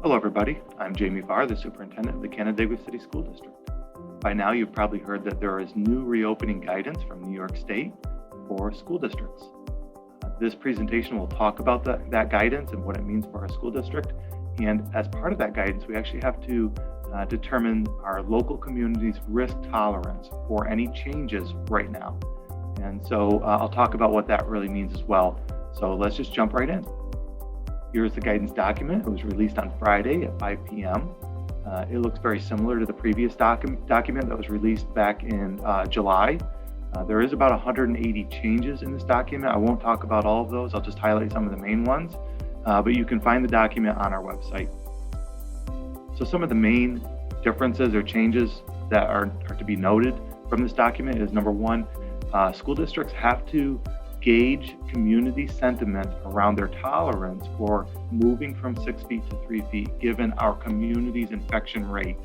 Hello, everybody. I'm Jamie Barr, the superintendent of the Canandaigua City School District. By now, you've probably heard that there is new reopening guidance from New York State for school districts. This presentation will talk about that guidance and what it means for our school district. And as part of that guidance, we actually have to determine our local community's risk tolerance for any changes right now. And so I'll talk about what that really means as well. So let's just jump right in. Here's the guidance document. It was released on Friday at 5 p.m. It looks very similar to the previous document that was released back in July. There is about 180 changes in this document. I won't talk about all of those. I'll just highlight some of the main ones, but you can find the document on our website. So some of the main differences or changes that are to be noted from this document is, number one, school districts have to gauge community sentiment around their tolerance for moving from 6 feet to 3 feet, given our community's infection rate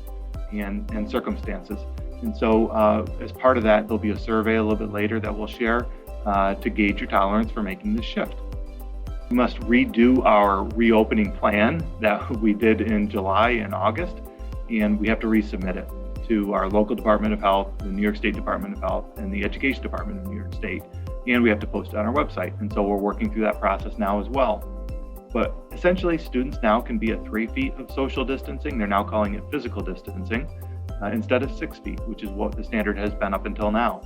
and circumstances. And so as part of that, there'll be a survey a little bit later that we'll share to gauge your tolerance for making this shift. We must redo our reopening plan that we did in July and August, and we have to resubmit it to our local Department of Health, the New York State Department of Health, and the Education Department of New York State. And we have to post it on our website. And so we're working through that process now as well. But essentially, students now can be at 3 feet of social distancing. They're now calling it physical distancing instead of 6 feet, which is what the standard has been up until now.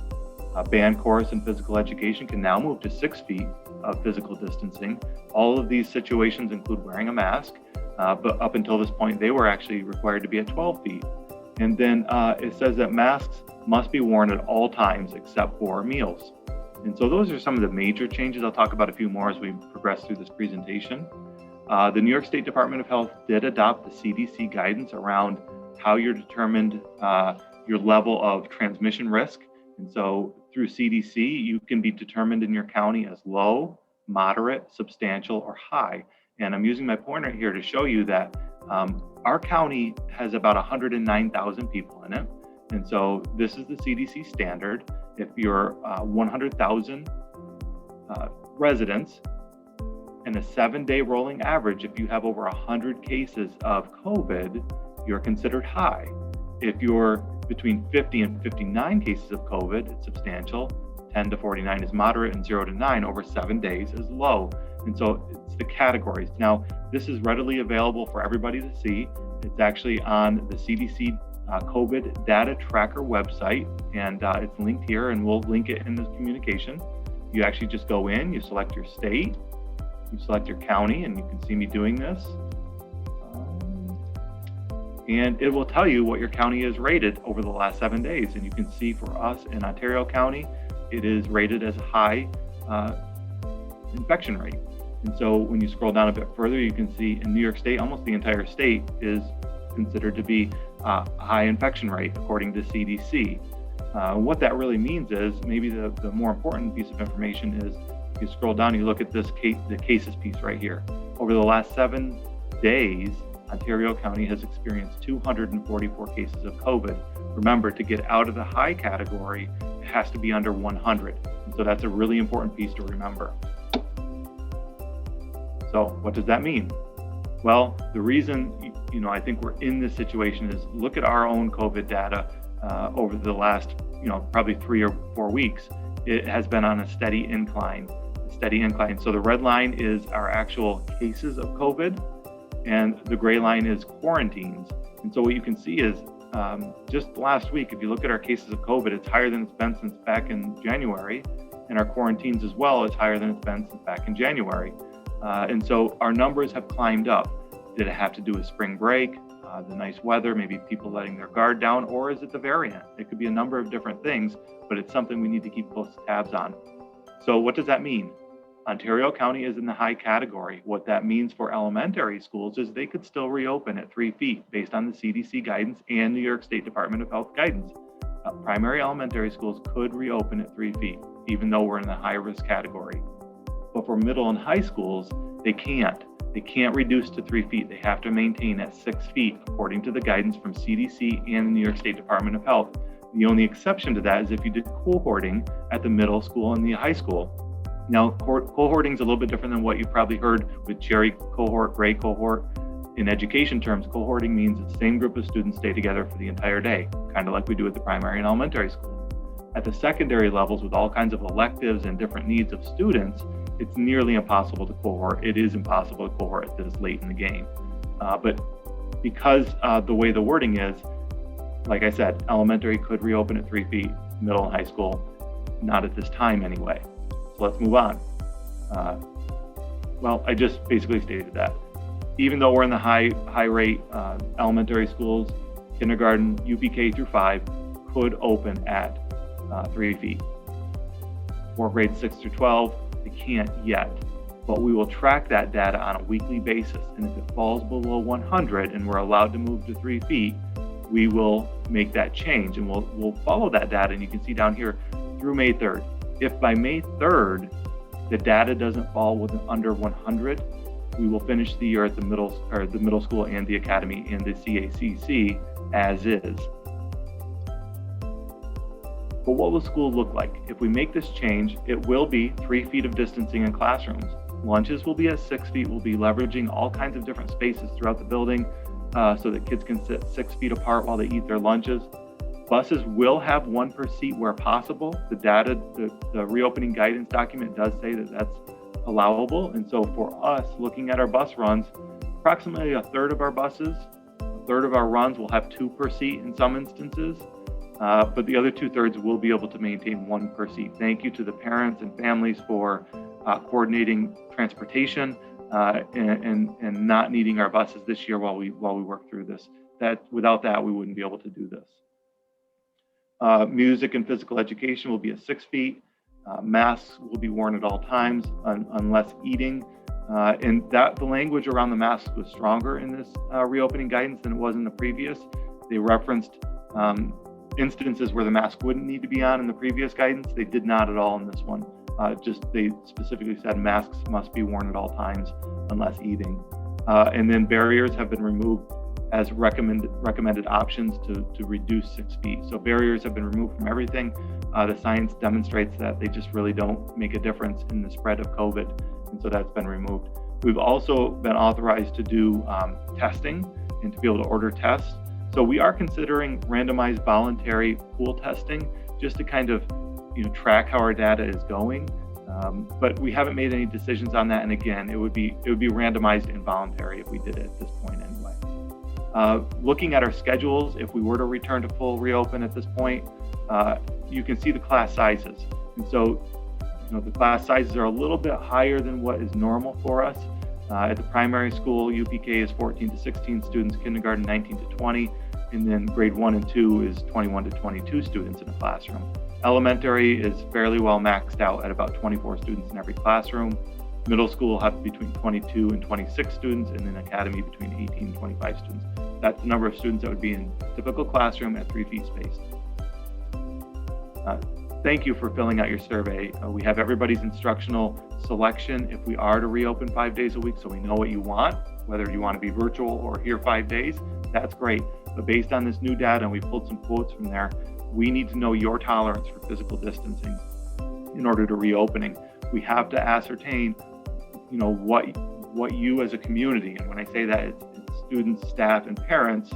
Band, chorus, and physical education can now move to 6 feet of physical distancing. All of these situations include wearing a mask, but up until this point, they were actually required to be at 12 feet. And then it says that masks must be worn at all times except for meals. And so those are some of the major changes. I'll talk about a few more as we progress through this presentation. The New York State Department of Health did adopt the CDC guidance around how you're determined your level of transmission risk. And so through CDC, you can be determined in your county as low, moderate, substantial, or high. And I'm using my pointer here to show you that our county has about 109,000 people in it. And so this is the CDC standard. If you're 100,000 residents and a 7-day rolling average, if you have over 100 cases of COVID, you're considered high. If you're between 50 and 59 cases of COVID, it's substantial. 10 to 49 is moderate, and 0 to 9 over 7 days is low. And so it's the categories. Now, this is readily available for everybody to see. It's actually on the CDC COVID data tracker website, and it's linked here, and we'll link it in this communication. You actually just go in, you select your state, you select your county, and you can see me doing this. And it will tell you what your county is rated over the last 7 days. And you can see for us in Ontario County, it is rated as a high infection rate. And so when you scroll down a bit further, you can see in New York State, almost the entire state is considered to be a high infection rate according to CDC. What that really means is, maybe the more important piece of information is, you scroll down, you look at this the cases piece right here. Over the last 7 days, Ontario County has experienced 244 cases of COVID. Remember, to get out of the high category, it has to be under 100. And so that's a really important piece to remember. So what does that mean? Well, the reason I think we're in this situation is, look at our own COVID data over the last probably 3 or 4 weeks. It has been on a steady incline. So the red line is our actual cases of COVID, and the gray line is quarantines. And so what you can see is just last week, if you look at our cases of COVID, it's higher than it's been since back in January, and our quarantines as well is higher than it's been since back in January. And so our numbers have climbed up. Did it have to do with spring break, the nice weather, maybe people letting their guard down, or is it the variant? It could be a number of different things, but it's something we need to keep close tabs on. So what does that mean? Ontario County is in the high category. What that means for elementary schools is they could still reopen at 3 feet based on the CDC guidance and New York State Department of Health guidance. Primary elementary schools could reopen at 3 feet, even though we're in the high risk category. But for middle and high schools, they can't. They can't reduce to 3 feet. They have to maintain at 6 feet, according to the guidance from CDC and the New York State Department of Health. The only exception to that is if you did cohorting at the middle school and the high school. Now, cohorting is a little bit different than what you probably heard with cherry cohort, gray cohort. In education terms, cohorting means the same group of students stay together for the entire day, kind of like we do at the primary and elementary school. At the secondary levels, with all kinds of electives and different needs of students, it's nearly impossible to cohort. It is impossible to cohort this late in the game. But because the way the wording is, like I said, elementary could reopen at 3 feet, middle and high school, not at this time anyway. So let's move on. Well, I just basically stated that. Even though we're in the high rate elementary schools, kindergarten, UPK through 5 could open at 3 feet. For grades 6 through 12, they can't yet, but we will track that data on a weekly basis. And if it falls below 100 and we're allowed to move to 3 feet, we will make that change, and we'll follow that data. And you can see down here through May 3rd. If by May 3rd, the data doesn't fall under 100, we will finish the year at the middle school and the academy and the CACC as is. But what will school look like? If we make this change, it will be 3 feet of distancing in classrooms. Lunches will be at 6 feet. We'll be leveraging all kinds of different spaces throughout the building so that kids can sit 6 feet apart while they eat their lunches. Buses will have 1 per seat where possible. The data, the reopening guidance document does say that that's allowable. And so for us, looking at our bus runs, approximately a third of our buses, a third of our runs will have 2 per seat in some instances. But the other 2/3 will be able to maintain 1 per seat. Thank you to the parents and families for coordinating transportation and not needing our buses this year while we work through this. Without that, we wouldn't be able to do this. Music and physical education will be at 6 feet. Masks will be worn at all times unless eating. And the language around the masks was stronger in this reopening guidance than it was in the previous. They referenced instances where the mask wouldn't need to be on in the previous guidance. They did not at all in this one. They specifically said masks must be worn at all times unless eating. And then barriers have been removed as recommended options to reduce 6 feet. So barriers have been removed from everything. The science demonstrates that they just really don't make a difference in the spread of COVID. And so that's been removed. We've also been authorized to do testing and to be able to order tests. So we are considering randomized voluntary pool testing just to kind of track how our data is going. But we haven't made any decisions on that. And again, it would be randomized and voluntary if we did it at this point anyway. Looking at our schedules, if we were to return to full reopen at this point, you can see the class sizes. And so, the class sizes are a little bit higher than what is normal for us. At the primary school, UPK is 14 to 16 students, kindergarten 19 to 20, and then grade 1 and 2 is 21 to 22 students in a classroom. Elementary is fairly well maxed out at about 24 students in every classroom. Middle school will have between 22 and 26 students, and then academy between 18 and 25 students. That's the number of students that would be in a typical classroom at 3 feet spaced. Thank you for filling out your survey. We have everybody's instructional selection if we are to reopen 5 days a week, so we know what you want, whether you want to be virtual or here 5 days, that's great. But based on this new data, and we pulled some quotes from there, we need to know your tolerance for physical distancing in order to reopening. We have to ascertain, what you as a community, and when I say that, it's students, staff, and parents,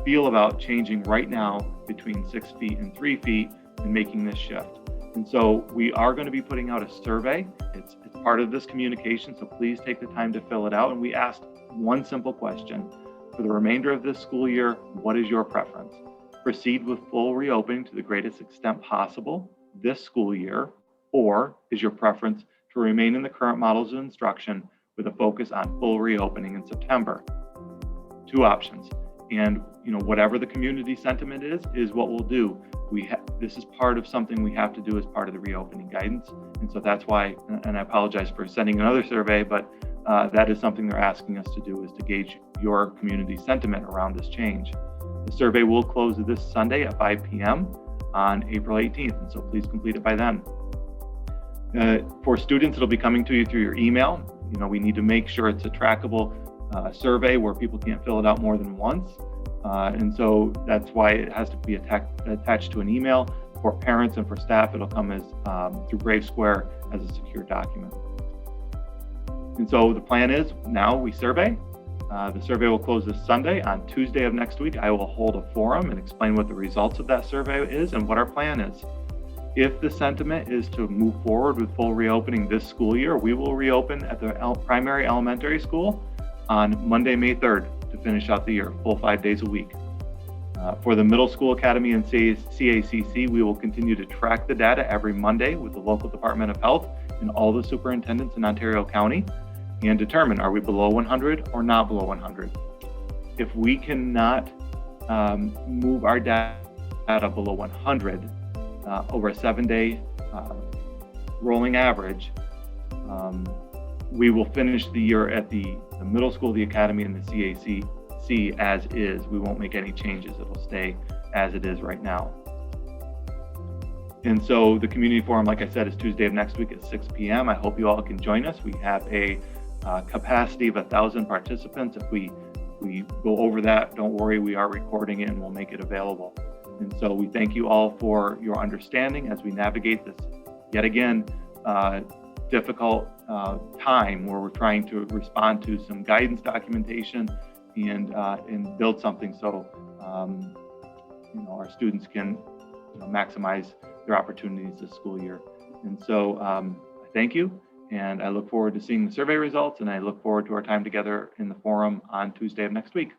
feel about changing right now between 6 feet and 3 feet and making this shift. And so we are going to be putting out a survey. It's part of this communication, so please take the time to fill it out. And we asked one simple question. For the remainder of this school year, what is your preference? Proceed with full reopening to the greatest extent possible this school year, or is your preference to remain in the current models of instruction with a focus on full reopening in September? 2 options. And whatever the community sentiment is what we'll do. This is part of something we have to do as part of the reopening guidance. And so that's why, and I apologize for sending another survey, but that is something they're asking us to do, is to gauge your community sentiment around this change. The survey will close this Sunday at 5 p.m. on April 18th. And so please complete it by then. For students, it'll be coming to you through your email. We need to make sure it's a trackable survey where people can't fill it out more than once. And so that's why it has to be attached to an email. For parents and for staff, it'll come as through Brave Square as a secure document. And so the plan is now we survey. The survey will close this Sunday. On Tuesday of next week, I will hold a forum and explain what the results of that survey is and what our plan is. If the sentiment is to move forward with full reopening this school year, we will reopen at the primary elementary school on Monday, May 3rd to finish out the year, full 5 days a week. For the middle school academy and CACC, we will continue to track the data every Monday with the local Department of Health and all the superintendents in Ontario County and determine, are we below 100 or not below 100? If we cannot move our data below 100 over a 7-day rolling average, we will finish the year at the middle school, the academy, and the CACC as is. We won't make any changes. It'll stay as it is right now. And so the community forum, like I said, is Tuesday of next week at 6 p.m. I hope you all can join us. We have a capacity of 1,000 participants. If we go over that, don't worry, we are recording it and we'll make it available. And so we thank you all for your understanding as we navigate this, yet again, difficult time where we're trying to respond to some guidance documentation and build something so our students can maximize their opportunities this school year. And so thank you, and I look forward to seeing the survey results, and I look forward to our time together in the forum on Tuesday of next week.